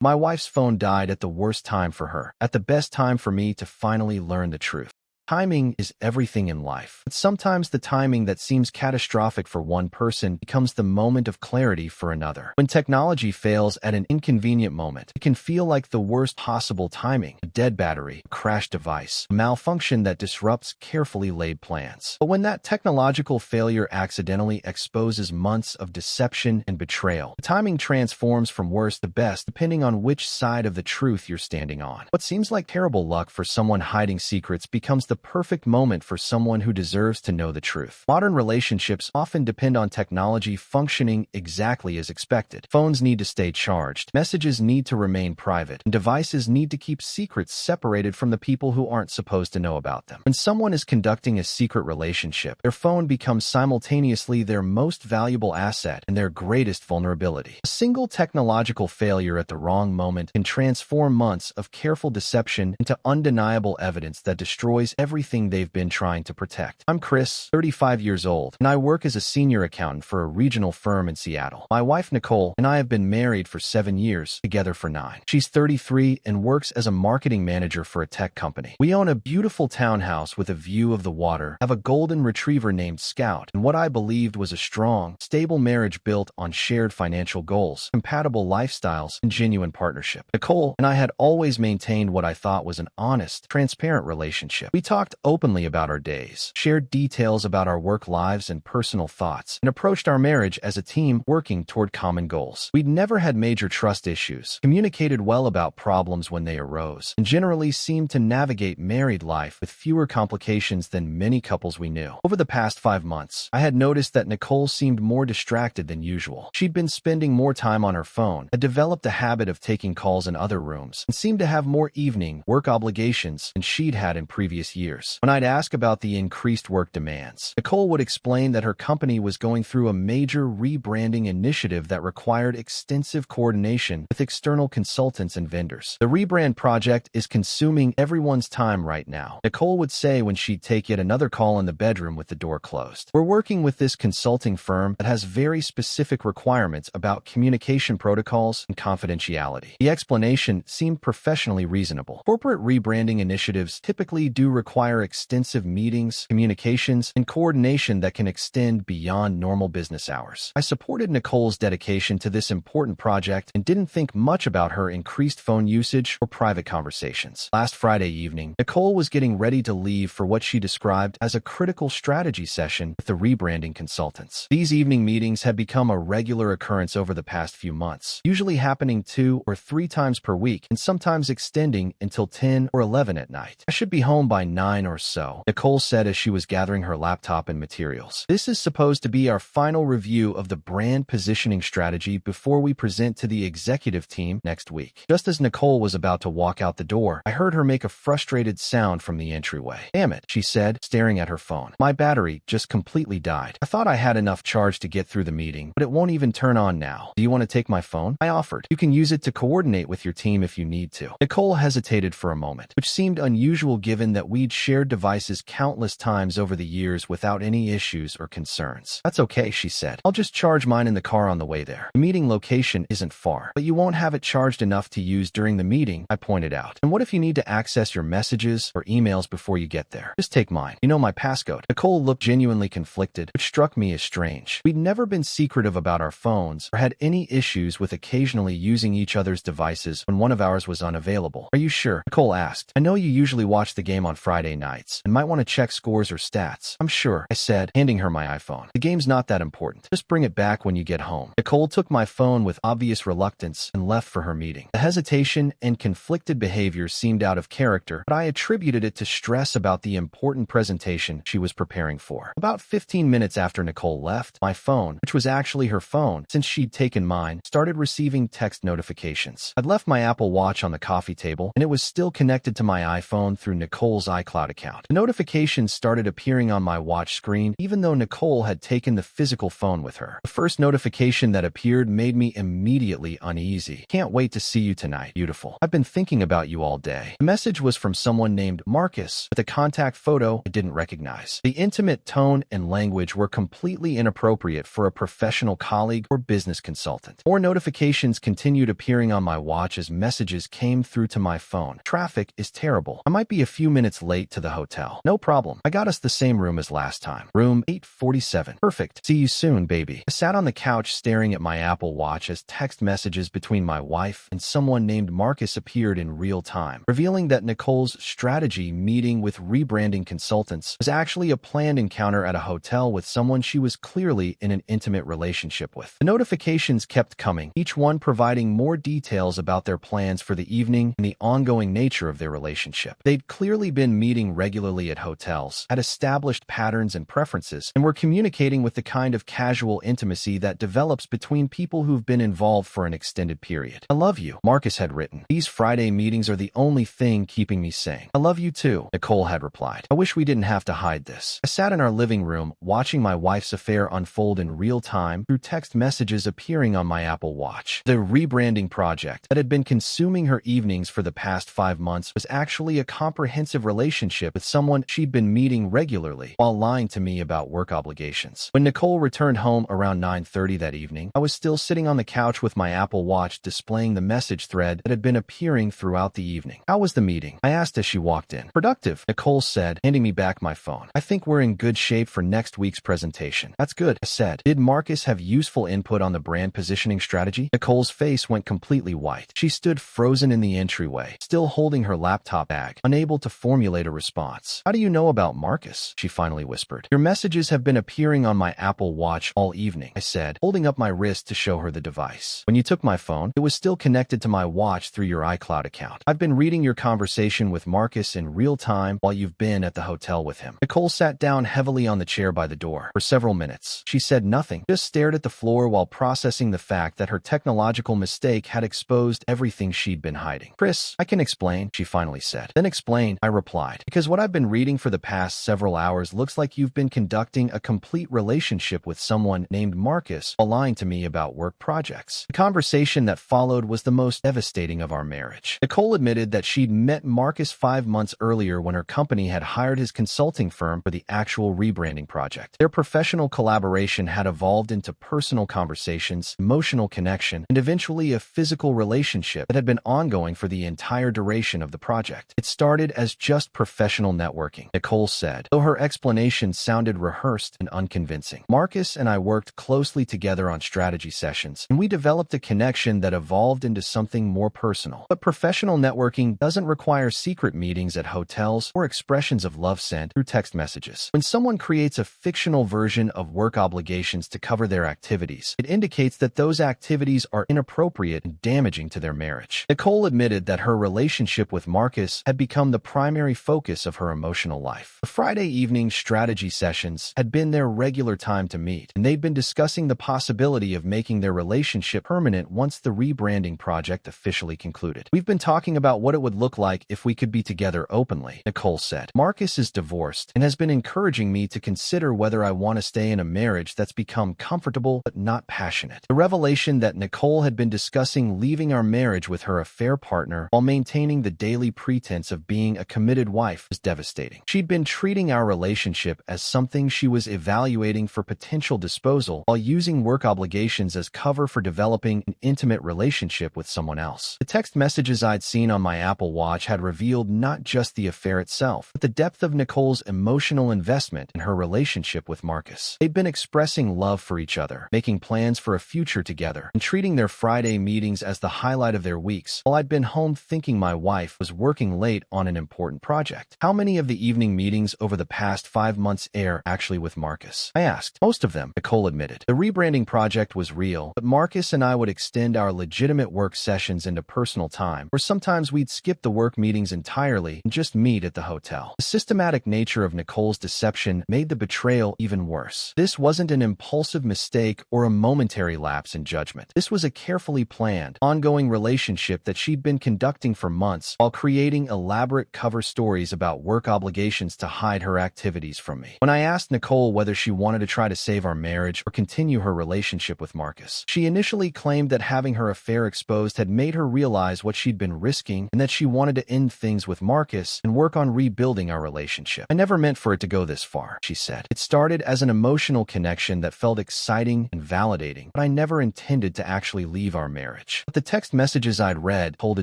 My wife's phone died at the worst time for her, at the best time for me to finally learn the truth. Timing is everything in life, but sometimes the timing that seems catastrophic for one person becomes the moment of clarity for another. When technology fails at an inconvenient moment, it can feel like the worst possible timing: a dead battery, a crashed device, a malfunction that disrupts carefully laid plans. But when that technological failure accidentally exposes months of deception and betrayal, the timing transforms from worst to best depending on which side of the truth you're standing on. What seems like terrible luck for someone hiding secrets becomes the perfect moment for someone who deserves to know the truth. Modern relationships often depend on technology functioning exactly as expected. Phones need to stay charged, messages need to remain private, and devices need to keep secrets separated from the people who aren't supposed to know about them. When someone is conducting a secret relationship, their phone becomes simultaneously their most valuable asset and their greatest vulnerability. A single technological failure at the wrong moment can transform months of careful deception into undeniable evidence that destroys everything they've been trying to protect. I'm Chris, 35 years old, and I work as a senior accountant for a regional firm in Seattle. My wife, Nicole, and I have been married for 7 years, together for 9. She's 33 and works as a marketing manager for a tech company. We own a beautiful townhouse with a view of the water, have a golden retriever named Scout, and what I believed was a strong, stable marriage built on shared financial goals, compatible lifestyles, and genuine partnership. Nicole and I had always maintained what I thought was an honest, transparent relationship. We talked openly about our days, shared details about our work lives and personal thoughts, and approached our marriage as a team working toward common goals. We'd never had major trust issues, communicated well about problems when they arose, and generally seemed to navigate married life with fewer complications than many couples we knew. Over the past 5 months, I had noticed that Nicole seemed more distracted than usual. She'd been spending more time on her phone, had developed a habit of taking calls in other rooms, and seemed to have more evening work obligations than she'd had in previous years. When I'd ask about the increased work demands, Nicole would explain that her company was going through a major rebranding initiative that required extensive coordination with external consultants and vendors. The rebrand project is consuming everyone's time right now, Nicole would say when she'd take yet another call in the bedroom with the door closed. We're working with this consulting firm that has very specific requirements about communication protocols and confidentiality. The explanation seemed professionally reasonable. Corporate rebranding initiatives typically do require extensive meetings, communications, and coordination that can extend beyond normal business hours. I supported Nicole's dedication to this important project and didn't think much about her increased phone usage or private conversations. Last Friday evening, Nicole was getting ready to leave for what she described as a critical strategy session with the rebranding consultants. These evening meetings had become a regular occurrence over the past few months, usually happening 2 or 3 times per week and sometimes extending until 10 or 11 at night. I should be home by 9 or so, Nicole said as she was gathering her laptop and materials. This is supposed to be our final review of the brand positioning strategy before we present to the executive team next week. Just as Nicole was about to walk out the door, I heard her make a frustrated sound from the entryway. "Damn it," she said, staring at her phone. "My battery just completely died. I thought I had enough charge to get through the meeting, but it won't even turn on now. Do you want to take my phone?" I offered. "You can use it to coordinate with your team if you need to." Nicole hesitated for a moment, which seemed unusual given that we'd shared devices countless times over the years without any issues or concerns. "That's okay," she said. "I'll just charge mine in the car on the way there. The meeting location isn't far, but you won't have it charged enough to use during the meeting," I pointed out. "And what if you need to access your messages or emails before you get there? Just take mine. You know my passcode." Nicole looked genuinely conflicted, which struck me as strange. We'd never been secretive about our phones or had any issues with occasionally using each other's devices when one of ours was unavailable. "Are you sure?" Nicole asked. "I know you usually watch the game on Friday nights and might want to check scores or stats." "I'm sure," I said, handing her my iPhone. "The game's not that important. Just bring it back when you get home." Nicole took my phone with obvious reluctance and left for her meeting. The hesitation and conflicted behavior seemed out of character, but I attributed it to stress about the important presentation she was preparing for. About 15 minutes after Nicole left, my phone, which was actually her phone since she'd taken mine, started receiving text notifications. I'd left my Apple Watch on the coffee table, and it was still connected to my iPhone through Nicole's iCloud iCloud account. The notifications started appearing on my watch screen, even though Nicole had taken the physical phone with her. The first notification that appeared made me immediately uneasy. Can't wait to see you tonight, beautiful. I've been thinking about you all day. The message was from someone named Marcus, with a contact photo I didn't recognize. The intimate tone and language were completely inappropriate for a professional colleague or business consultant. More notifications continued appearing on my watch as messages came through to my phone. Traffic is terrible. I might be a few minutes late to the hotel. No problem. I got us the same room as last time. Room 847. Perfect. See you soon, baby. I sat on the couch staring at my Apple Watch as text messages between my wife and someone named Marcus appeared in real time, revealing that Nicole's strategy meeting with rebranding consultants was actually a planned encounter at a hotel with someone she was clearly in an intimate relationship with. The notifications kept coming, each one providing more details about their plans for the evening and the ongoing nature of their relationship. They'd clearly been meeting regularly at hotels, had established patterns and preferences, and were communicating with the kind of casual intimacy that develops between people who've been involved for an extended period. I love you, Marcus had written. These Friday meetings are the only thing keeping me sane. I love you too, Nicole had replied. I wish we didn't have to hide this. I sat in our living room, watching my wife's affair unfold in real time through text messages appearing on my Apple Watch. The rebranding project that had been consuming her evenings for the past 5 months was actually a comprehensive relationship with someone she'd been meeting regularly while lying to me about work obligations. When Nicole returned home around 9:30 that evening, I was still sitting on the couch with my Apple Watch displaying the message thread that had been appearing throughout the evening. How was the meeting? I asked as she walked in. Productive, Nicole said, handing me back my phone. I think we're in good shape for next week's presentation. That's good, I said. Did Marcus have useful input on the brand positioning strategy? Nicole's face went completely white. She stood frozen in the entryway, still holding her laptop bag, unable to formulate a response. How do you know about Marcus? She finally whispered. Your messages have been appearing on my Apple Watch all evening, I said, holding up my wrist to show her the device. When you took my phone, it was still connected to my watch through your iCloud account. I've been reading your conversation with Marcus in real time while you've been at the hotel with him. Nicole sat down heavily on the chair by the door. For several minutes, she said nothing, just stared at the floor while processing the fact that her technological mistake had exposed everything she'd been hiding. Chris, I can explain, she finally said. Then explain, I replied, because what I've been reading for the past several hours looks like you've been conducting a complete relationship with someone named Marcus while lying to me about work projects. The conversation that followed was the most devastating of our marriage. Nicole admitted that she'd met Marcus 5 months earlier when her company had hired his consulting firm for the actual rebranding project. Their professional collaboration had evolved into personal conversations, emotional connection, and eventually a physical relationship that had been ongoing for the entire duration of the project. It started as just professional networking, Nicole said, though her explanation sounded rehearsed and unconvincing. Marcus and I worked closely together on strategy sessions, and we developed a connection that evolved into something more personal. But professional networking doesn't require secret meetings at hotels or expressions of love sent through text messages. When someone creates a fictional version of work obligations to cover their activities, it indicates that those activities are inappropriate and damaging to their marriage. Nicole admitted that her relationship with Marcus had become the primary focus of her emotional life. The Friday evening strategy sessions had been their regular time to meet, and they'd been discussing the possibility of making their relationship permanent once the rebranding project officially concluded. We've been talking about what it would look like if we could be together openly, Nicole said. Marcus is divorced and has been encouraging me to consider whether I want to stay in a marriage that's become comfortable but not passionate. The revelation that Nicole had been discussing leaving our marriage with her affair partner while maintaining the daily pretense of being a committed wife was devastating. She'd been treating our relationship as something she was evaluating for potential disposal while using work obligations as cover for developing an intimate relationship with someone else. The text messages I'd seen on my Apple Watch had revealed not just the affair itself, but the depth of Nicole's emotional investment in her relationship with Marcus. They'd been expressing love for each other, making plans for a future together, and treating their Friday meetings as the highlight of their weeks, while I'd been home thinking my wife was working late on an important project. How many of the evening meetings over the past 5 months are actually with Marcus? I asked. Most of them, Nicole admitted. The rebranding project was real, but Marcus and I would extend our legitimate work sessions into personal time, or sometimes we'd skip the work meetings entirely and just meet at the hotel. The systematic nature of Nicole's deception made the betrayal even worse. This wasn't an impulsive mistake or a momentary lapse in judgment. This was a carefully planned, ongoing relationship that she'd been conducting for months while creating elaborate cover stories stories about work obligations to hide her activities from me. When I asked Nicole whether she wanted to try to save our marriage or continue her relationship with Marcus, she initially claimed that having her affair exposed had made her realize what she'd been risking and that she wanted to end things with Marcus and work on rebuilding our relationship. I never meant for it to go this far, she said. It started as an emotional connection that felt exciting and validating, but I never intended to actually leave our marriage. But the text messages I'd read told a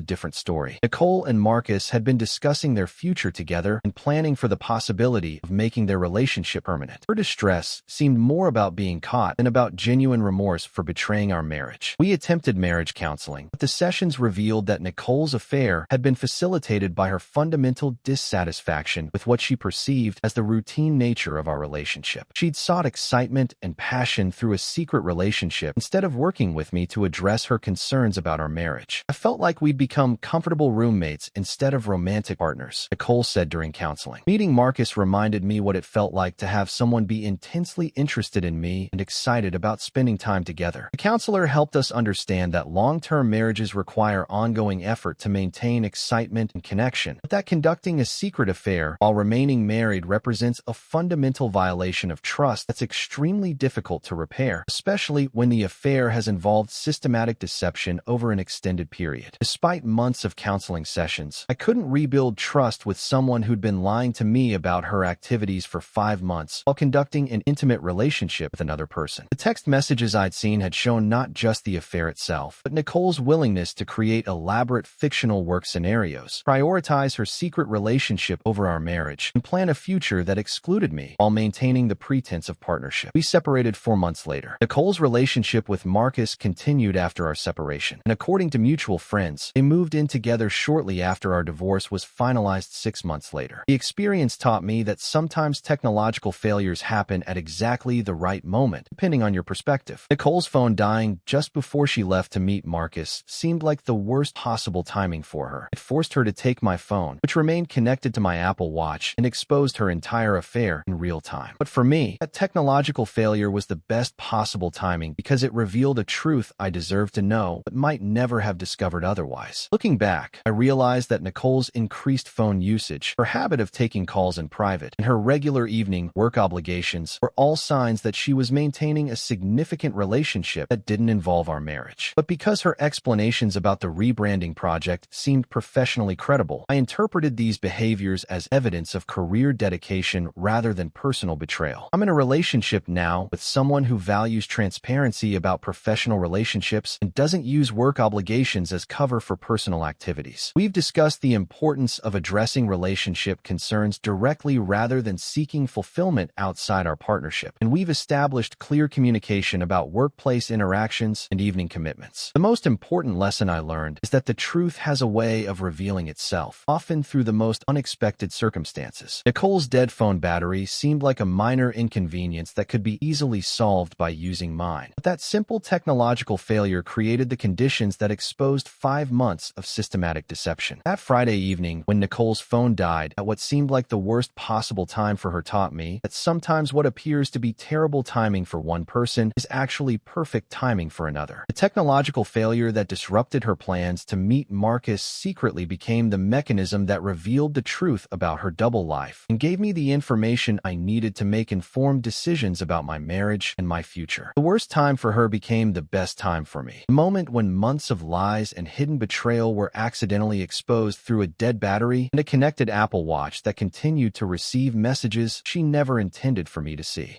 different story. Nicole and Marcus had been discussing their future together and planning for the possibility of making their relationship permanent. Her distress seemed more about being caught than about genuine remorse for betraying our marriage. We attempted marriage counseling, but the sessions revealed that Nicole's affair had been facilitated by her fundamental dissatisfaction with what she perceived as the routine nature of our relationship. She'd sought excitement and passion through a secret relationship instead of working with me to address her concerns about our marriage. I felt like we'd become comfortable roommates instead of romantic partners, Nicole said during counseling. Meeting Marcus reminded me what it felt like to have someone be intensely interested in me and excited about spending time together. The counselor helped us understand that long-term marriages require ongoing effort to maintain excitement and connection, but that conducting a secret affair while remaining married represents a fundamental violation of trust that's extremely difficult to repair, especially when the affair has involved systematic deception over an extended period. Despite months of counseling sessions, I couldn't rebuild trust with someone who'd been lying to me about her activities for 5 months while conducting an intimate relationship with another person. The text messages I'd seen had shown not just the affair itself, but Nicole's willingness to create elaborate fictional work scenarios, prioritize her secret relationship over our marriage, and plan a future that excluded me while maintaining the pretense of partnership. We separated 4 months later. Nicole's relationship with Marcus continued after our separation, and according to mutual friends, they moved in together shortly after our divorce was finalized 6 months later. The experience taught me that sometimes technological failures happen at exactly the right moment, depending on your perspective. Nicole's phone dying just before she left to meet Marcus seemed like the worst possible timing for her. It forced her to take my phone, which remained connected to my Apple Watch, and exposed her entire affair in real time. But for me, that technological failure was the best possible timing because it revealed a truth I deserved to know but might never have discovered otherwise. Looking back, I realized that Nicole's increased phone usage, her habit of taking calls in private, and her regular evening work obligations were all signs that she was maintaining a significant relationship that didn't involve our marriage. But because her explanations about the rebranding project seemed professionally credible, I interpreted these behaviors as evidence of career dedication rather than personal betrayal. I'm in a relationship now with someone who values transparency about professional relationships and doesn't use work obligations as cover for personal activities. We've discussed the importance of addressing relationship concerns directly rather than seeking fulfillment outside our partnership, and we've established clear communication about workplace interactions and evening commitments. The most important lesson I learned is that the truth has a way of revealing itself, often through the most unexpected circumstances. Nicole's dead phone battery seemed like a minor inconvenience that could be easily solved by using mine. But that simple technological failure created the conditions that exposed 5 months of systematic deception. That Friday evening, when Nicole's phone died at what seemed like the worst possible time for her, taught me that sometimes what appears to be terrible timing for one person is actually perfect timing for another. The technological failure that disrupted her plans to meet Marcus secretly became the mechanism that revealed the truth about her double life and gave me the information I needed to make informed decisions about my marriage and my future. The worst time for her became the best time for me. The moment when months of lies and hidden betrayal were accidentally exposed through a dead battery and a connected Apple Watch that continued to receive messages she never intended for me to see.